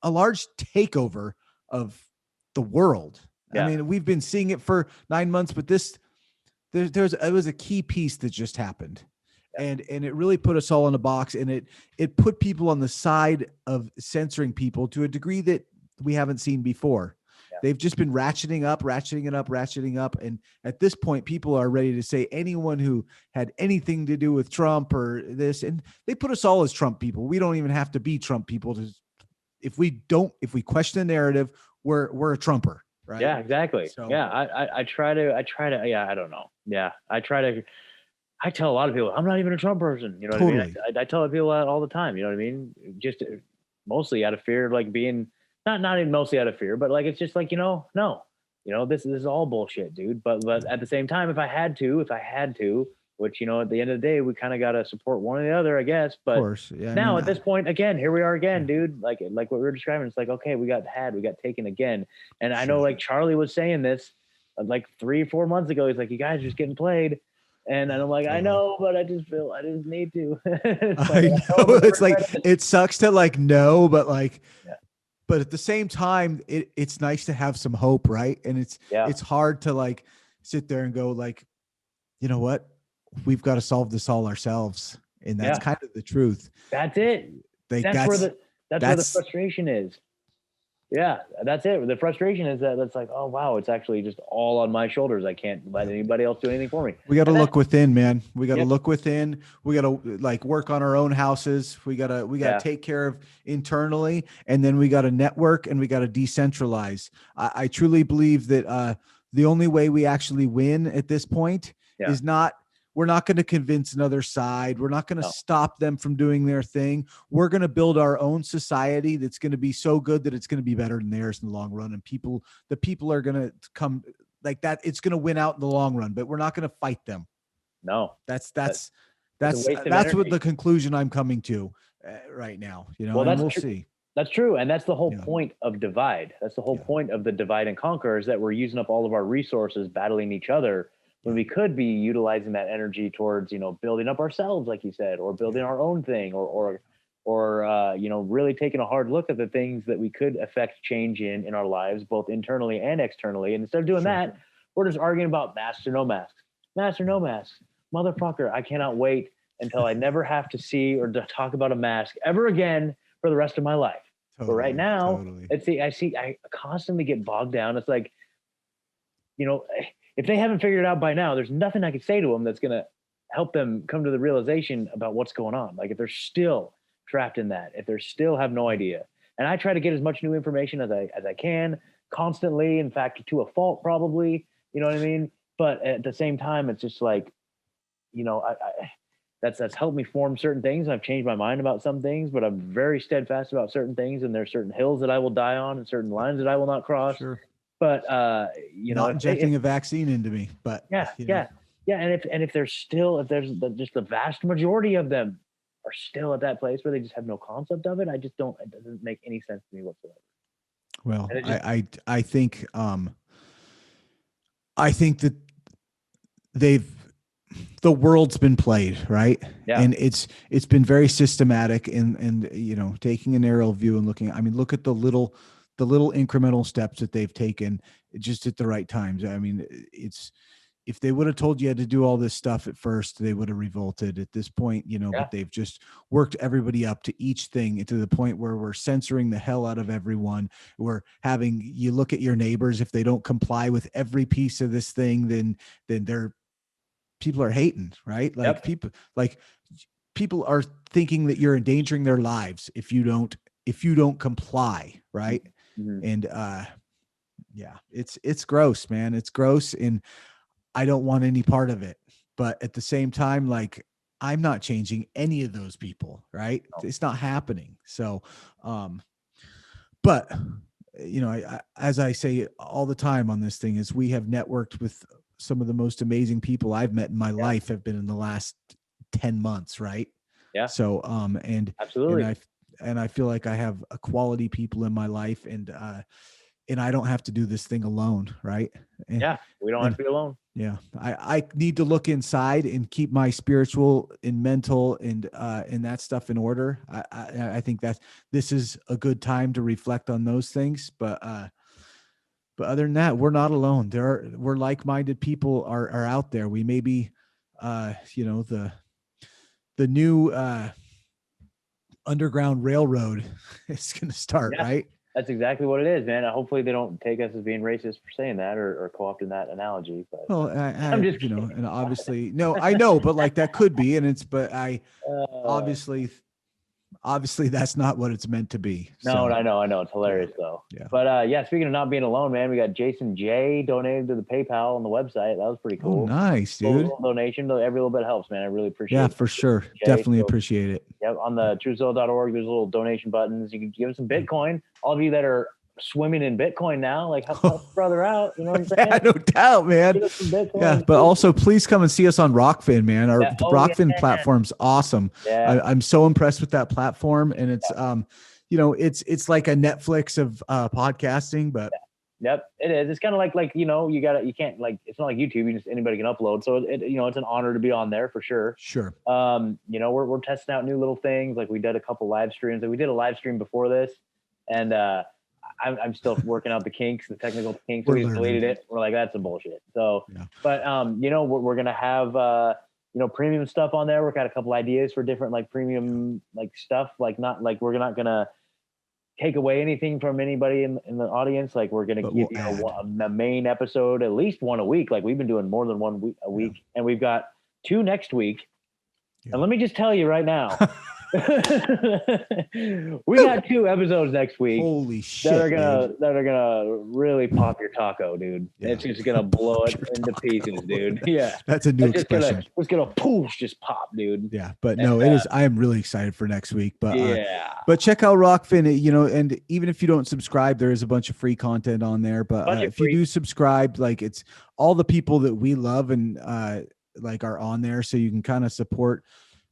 large takeover of the world. Yeah. I mean, we've been seeing it for 9 months, but it was a key piece that just happened. And it really put us all in a box, and it put people on the side of censoring people to a degree that we haven't seen before. Yeah. They've just been ratcheting up. And at this point, people are ready to say anyone who had anything to do with Trump or this, and they put us all as Trump people. We don't even have to be Trump people if we question the narrative, we're a Trumper. Right. Yeah, exactly. So, I try to, I don't know. Yeah. I tell a lot of people, I'm not even a Trump person. You know what I mean? I tell people that all the time. You know what I mean? Just mostly out of fear of like being, not even mostly out of fear, but like, it's just like, no, this is all bullshit, dude. But at the same time, if I had to, which, at the end of the day, we kind of got to support one or the other, I guess. But of course, at this point, again, here we are again, dude. Like what we were describing, it's like, okay, we got taken again. And I know like Charlie was saying this like 3-4 months ago. He's like, you guys are just getting played. And I'm like, I know, but I just need to. I know. It's like, it sucks to like know, but like, but at the same time, it's nice to have some hope. Right. And it's hard to like sit there and go like, you know what? We've got to solve this all ourselves. And that's kind of the truth. That's it. That's where the frustration is. Yeah, that's it. The frustration is that's like, oh wow, it's actually just all on my shoulders. I can't let anybody else do anything for me. We got to look within, man. We got to look within. We got to like work on our own houses. We got to take care of internally, and then we got to network and we got to decentralize. I truly believe that the only way we actually win at this point is not, we're not going to convince another side. We're not going to stop them from doing their thing. We're going to build our own society that's going to be so good that it's going to be better than theirs in the long run. And the people are going to come like that. It's going to win out in the long run, but we're not going to fight them. No, that's what the conclusion I'm coming to right now, you know, and we'll see. That's true. And that's the whole point of divide. That's the whole point of the divide and conquer, is that we're using up all of our resources battling each other when we could be utilizing that energy towards, you know, building up ourselves, like you said, or building our own thing, or you know, really taking a hard look at the things that we could affect change in our lives, both internally and externally. And instead of doing that, we're just arguing about masks or no masks. Masks or no masks. Motherfucker, I cannot wait until I never have to see or to talk about a mask ever again for the rest of my life. But right now, I constantly get bogged down. It's like, you know, if they haven't figured it out by now, there's nothing I can say to them that's going to help them come to the realization about what's going on. Like if they're still trapped in that, if they still have no idea. And I try to get as much new information as I can constantly, in fact, to a fault, probably, you know what I mean? But at the same time, it's just like, you know, that's helped me form certain things. I've changed my mind about some things, but I'm very steadfast about certain things. And there's certain hills that I will die on and certain lines that I will not cross. Sure. But, you know, not injecting a vaccine into me, but yeah. And if there's just the vast majority of them are still at that place where they just have no concept of it, it doesn't make any sense to me whatsoever. Well, I think that the world's been played, right? Yeah. And it's been very systematic and, you know, taking an aerial view and looking, I mean, look at the little incremental steps that they've taken just at the right times. I mean, if they would have told you had to do all this stuff at first, they would have revolted at this point, you know, but they've just worked everybody up to each thing to the point where we're censoring the hell out of everyone. We're having, you look at your neighbors, if they don't comply with every piece of this thing, then people are hating, right? Like people are thinking that you're endangering their lives if you don't comply. Right. Mm-hmm. And, it's gross, man. It's gross. And I don't want any part of it, but at the same time, like I'm not changing any of those people. Right. No. It's not happening. So, but you know, as I say all the time on this thing is we have networked with some of the most amazing people I've met in my life have been in the last 10 months. Right. Yeah. So, and absolutely. And I feel like I have a quality people in my life and I don't have to do this thing alone. Right. We don't have to be alone. Yeah. I need to look inside and keep my spiritual and mental and that stuff in order. I think that this is a good time to reflect on those things, but other than that, we're not alone. We're like-minded people are out there. We may be, you know, the new Underground Railroad is going to start, right? That's exactly what it is, man. Hopefully they don't take us as being racist for saying that or co-opting that analogy. But well, I'm just, you know, and obviously, no, I know, but like that could be, and obviously that's not what it's meant to be. No, so. I know. It's hilarious though. Yeah. But speaking of not being alone, man, we got Jason J donated to the PayPal on the website. That was pretty cool. Oh, nice, dude. Little donation. Every little bit helps, man. I really appreciate it. Yeah, for sure. Jay. Definitely appreciate it. Yep. On the truthzilla.org, there's little donation buttons. You can give us some Bitcoin. All of you that are swimming in Bitcoin now, like help a brother out. You know what I'm saying? Yeah, no doubt, man. Yeah, but also please come and see us on Rokfin, man. Our Rokfin platform's awesome. Yeah. I'm so impressed with that platform, and it's you know, it's like a Netflix of podcasting, but yep, it is. It's kind of like you know, you can't like, it's not like YouTube. Anybody can upload, so you know, it's an honor to be on there for sure. Sure. You know, we're testing out new little things. Like we did a couple live streams. Like we did a live stream before this, and I'm still working out the kinks, the technical kinks. We deleted it. We're like, that's some bullshit. So, but you know, we're gonna have you know, premium stuff on there. We've got a couple ideas for different like premium like stuff. Like not like we're not gonna take away anything from anybody in the audience. Like we're gonna give you a main episode, at least one a week. Like we've been doing more than one week a week, and we've got 2 next week. And let me just tell you right now, We got 2 episodes next week. Holy shit! That are gonna really pop your taco, dude. Yeah. It's just gonna blow it into pieces, dude. Yeah, that's a new expression. It's gonna poof, just pop, dude. Yeah, but no, it is. I am really excited for next week. But yeah, but check out Rokfin. You know, and even if you don't subscribe, there is a bunch of free content on there. But if you do subscribe, like it's all the people that we love and like are on there, so you can kind of support.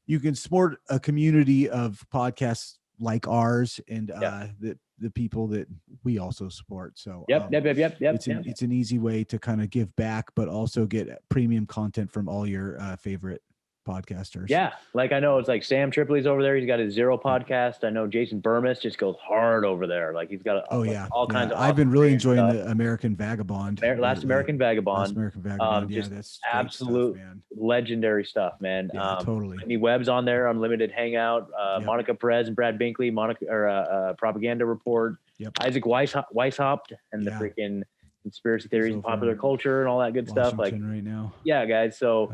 You can support a community of podcasts like ours and the people that we also support. So yep. It's an easy way to kind of give back, but also get premium content from all your favorite podcasters. Yeah, like I know it's like Sam Tripoli's over there. He's got his Zero podcast. I know Jason Bermas just goes hard over there. Like he's got all kinds of. I've been really enjoying the American Vagabond. Last American Vagabond. Just that's absolute stuff, legendary stuff, man. Totally. Whitney Webb's on there, Unlimited Hangout. Monica Perez and Brad Binkley, Propaganda Report. Yep. Isaac Weishaupt and the freaking conspiracy theories and popular culture and all that good stuff. Like right now. Yeah, guys. So.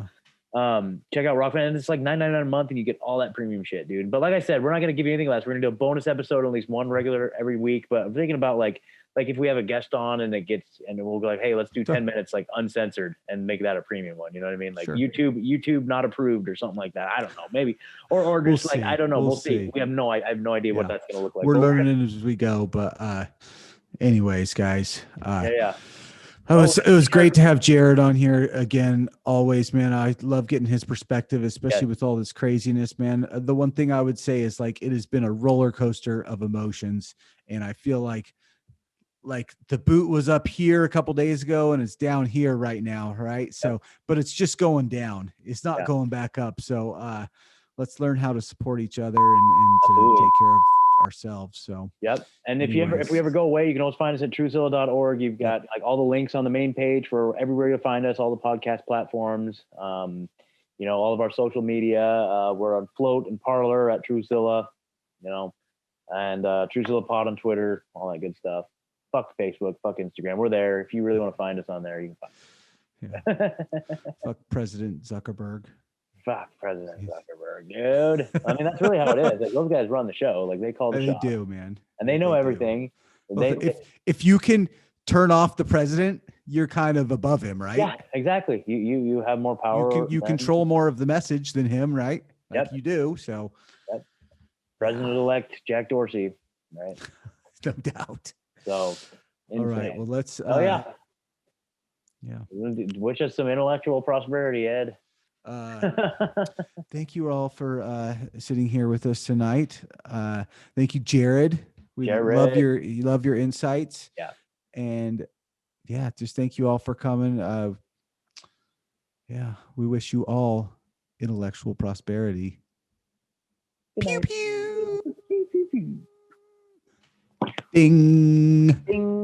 Check out Rokfin, and it's like $9.99 a month and you get all that premium shit, dude. But like I said, we're not going to give you anything less. We're going to do a bonus episode, at least one regular every week. But I'm thinking about like if we have a guest on and we'll go like, hey, let's do 10 minutes like uncensored and make that a premium one. You know what I mean? Like YouTube not approved or something like that. I don't know, maybe or just like I don't know. We'll see. I have no idea what that's going to look like. We're learning as we go. But anyways, guys. It was great to have Jared on here again. Always, man. I love getting his perspective, especially with all this craziness, man. The one thing I would say is like it has been a roller coaster of emotions, and I feel like the boot was up here a couple days ago and it's down here right now, right? So, but it's just going down. It's not going back up. So, let's learn how to support each other and to take care of ourselves. So and if we ever go away, you can always find us at truthzilla.org. You've got like all the links on the main page for everywhere you'll find us, all the podcast platforms, all of our social media. We're on Float and Parler at Truthzilla, and Truthzilla Pod on Twitter, all that good stuff. Fuck Facebook, fuck Instagram. We're there. If you really want to find us on there, you can find us. Fuck President Zuckerberg. Fuck President Zuckerberg, dude. I mean, that's really how it is. Like, those guys run the show. Like they call the show. They do, man. And they know everything. If you can turn off the president, you're kind of above him, right? Yeah, exactly. You have more power. You control more of the message than him, right? You do. So President-elect Jack Dorsey, right? No doubt. So all right. Well, let's wish us some intellectual prosperity, Ed. Thank you all for sitting here with us tonight. Thank you, Jared. We love your insights. Yeah. And just thank you all for coming. We wish you all intellectual prosperity. Pew pew. Ding. Ding.